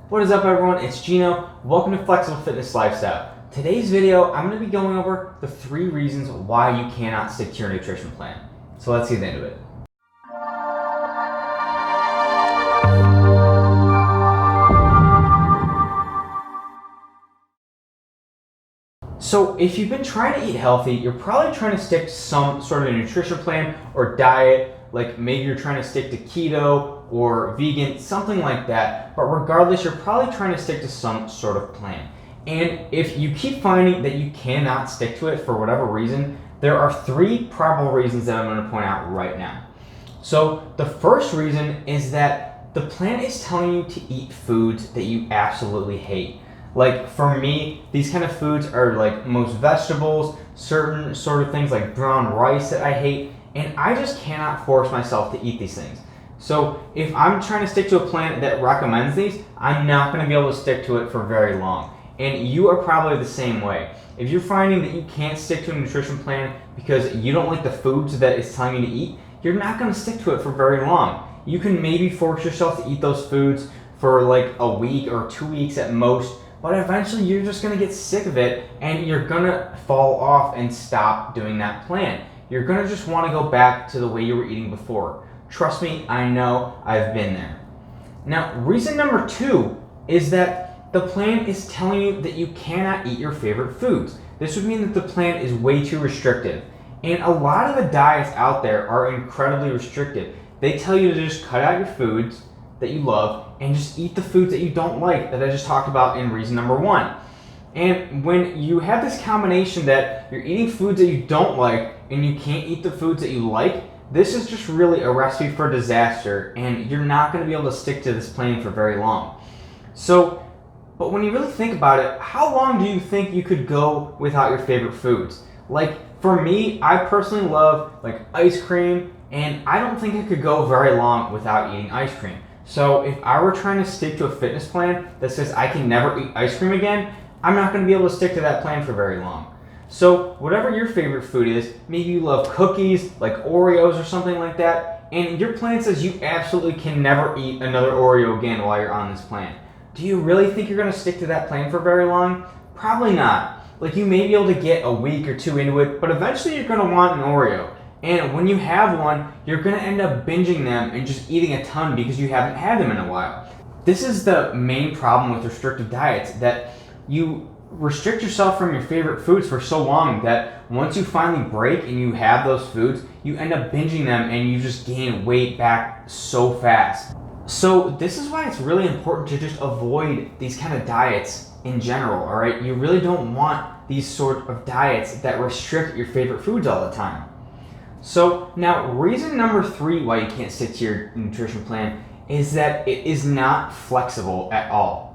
What is up, everyone? It's Gino. Welcome to Flexible Fitness Lifestyle. Today's video, I'm going to be going over the 3 reasons why you cannot stick to your nutrition plan. So let's get into it. So if you've been trying to eat healthy, you're probably trying to stick to some sort of nutrition plan or diet, like maybe you're trying to stick to keto or vegan, something like that. But regardless, you're probably trying to stick to some sort of plan. And if you keep finding that you cannot stick to it for whatever reason, there are 3 probable reasons that I'm going to point out right now. So the first reason is that the plan is telling you to eat foods that you absolutely hate. Like for me, these kind of foods are like most vegetables, certain sort of things like brown rice that I hate, and I just cannot force myself to eat these things. So if I'm trying to stick to a plan that recommends these, I'm not going to be able to stick to it for very long. And you are probably the same way. If you're finding that you can't stick to a nutrition plan because you don't like the foods that it's telling you to eat, you're not going to stick to it for very long. You can maybe force yourself to eat those foods for like a week or 2 weeks at most, but eventually you're just going to get sick of it and you're going to fall off and stop doing that plan. You're going to just want to go back to the way you were eating before. Trust me, I know, I've been there. Now, reason number 2 is that the plan is telling you that you cannot eat your favorite foods. This would mean that the plan is way too restrictive. And a lot of the diets out there are incredibly restrictive. They tell you to just cut out your foods that you love and just eat the foods that you don't like that I just talked about in reason number 1. And when you have this combination that you're eating foods that you don't like and you can't eat the foods that you like, this is just really a recipe for disaster, and you're not going to be able to stick to this plan for very long. But when you really think about it, how long do you think you could go without your favorite foods? Like for me, I personally love like ice cream, and I don't think I could go very long without eating ice cream. So if I were trying to stick to a fitness plan that says I can never eat ice cream again, I'm not going to be able to stick to that plan for very long. So whatever your favorite food is, maybe you love cookies like Oreos or something like that, and your plan says you absolutely can never eat another Oreo again while you're on this plan. Do you really think you're going to stick to that plan for very long? Probably not. Like you may be able to get a week or 2 into it, but eventually you're going to want an Oreo. And when you have one, you're going to end up binging them and just eating a ton because you haven't had them in a while. This is the main problem with restrictive diets, that you restrict yourself from your favorite foods for so long that once you finally break and you have those foods, you end up binging them and you just gain weight back so fast. So this is why it's really important to just avoid these kind of diets in general, all right? You really don't want these sort of diets that restrict your favorite foods all the time. So now reason number 3 why you can't stick to your nutrition plan is that it is not flexible at all.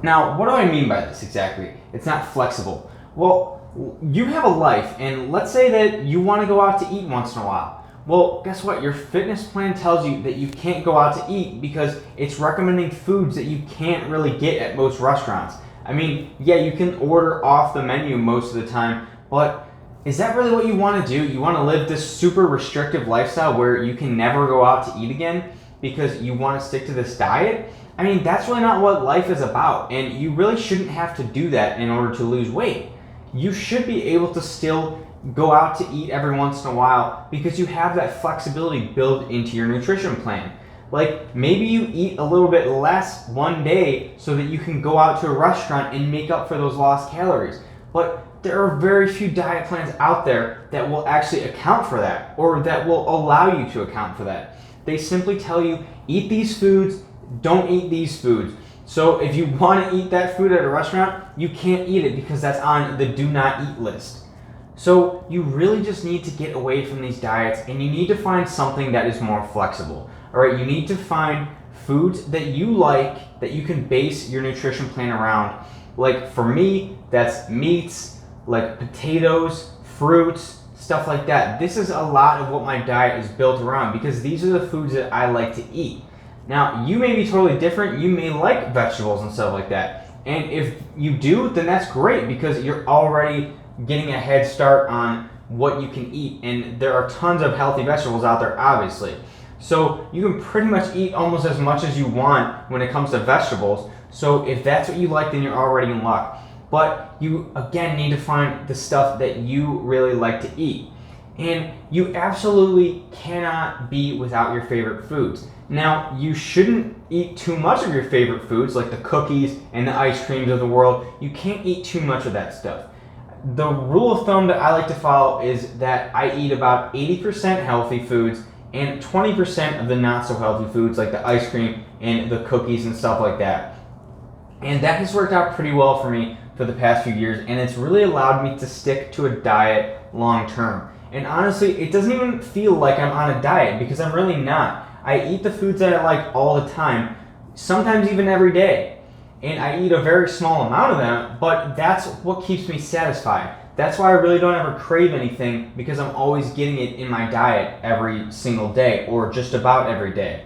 Now, what do I mean by this exactly? It's not flexible. Well, you have a life, and let's say that you want to go out to eat once in a while. Well, guess what? Your fitness plan tells you that you can't go out to eat because it's recommending foods that you can't really get at most restaurants. I mean, yeah, you can order off the menu most of the time, but is that really what you want to do? You want to live this super restrictive lifestyle where you can never go out to eat again because you want to stick to this diet? I mean, that's really not what life is about, and you really shouldn't have to do that in order to lose weight. You should be able to still go out to eat every once in a while because you have that flexibility built into your nutrition plan. Like maybe you eat a little bit less one day so that you can go out to a restaurant and make up for those lost calories. But there are very few diet plans out there that will actually account for that or that will allow you to account for that. They simply tell you, eat these foods, don't eat these foods. So if you want to eat that food at a restaurant, you can't eat it because that's on the do not eat list. So you really just need to get away from these diets and you need to find something that is more flexible. All right, you need to find foods that you like that you can base your nutrition plan around. Like for me, that's meats, like potatoes, fruits, stuff like that. This is a lot of what my diet is built around because these are the foods that I like to eat. Now, you may be totally different. You may like vegetables and stuff like that. And if you do, then that's great because you're already getting a head start on what you can eat. And there are tons of healthy vegetables out there, obviously. So you can pretty much eat almost as much as you want when it comes to vegetables. So if that's what you like, then you're already in luck. But you, again, need to find the stuff that you really like to eat. And you absolutely cannot be without your favorite foods. Now, you shouldn't eat too much of your favorite foods, like the cookies and the ice creams of the world. You can't eat too much of that stuff. The rule of thumb that I like to follow is that I eat about 80% healthy foods and 20% of the not so healthy foods, like the ice cream and the cookies and stuff like that. And that has worked out pretty well for me for the past few years, and it's really allowed me to stick to a diet long term. And honestly, it doesn't even feel like I'm on a diet, because I'm really not. I eat the foods that I like all the time, sometimes even every day. And I eat a very small amount of them, but that's what keeps me satisfied. That's why I really don't ever crave anything, because I'm always getting it in my diet every single day, or just about every day.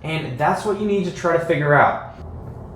And that's what you need to try to figure out.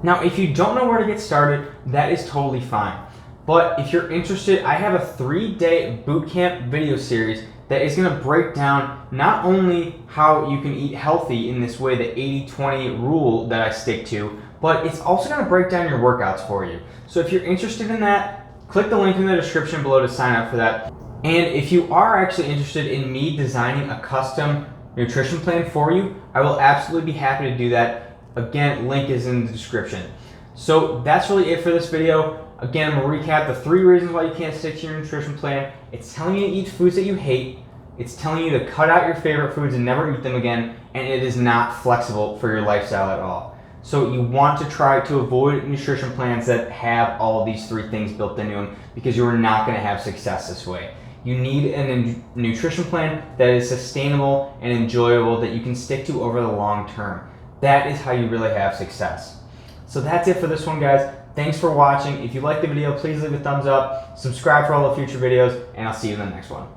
Now, if you don't know where to get started, that is totally fine. But if you're interested, I have a 3-day bootcamp video series that is going to break down not only how you can eat healthy in this way, the 80-20 rule that I stick to, but it's also going to break down your workouts for you. So if you're interested in that, click the link in the description below to sign up for that. And if you are actually interested in me designing a custom nutrition plan for you, I will absolutely be happy to do that. Again, link is in the description. So that's really it for this video. Again, I'm going to recap the 3 reasons why you can't stick to your nutrition plan. It's telling you to eat foods that you hate. It's telling you to cut out your favorite foods and never eat them again. And it is not flexible for your lifestyle at all. So you want to try to avoid nutrition plans that have all of these 3 things built into them, because you are not going to have success this way. You need a nutrition plan that is sustainable and enjoyable, that you can stick to over the long term. That is how you really have success. So that's it for this one, guys. Thanks for watching. If you liked the video, please leave a thumbs up, subscribe for all the future videos, and I'll see you in the next one.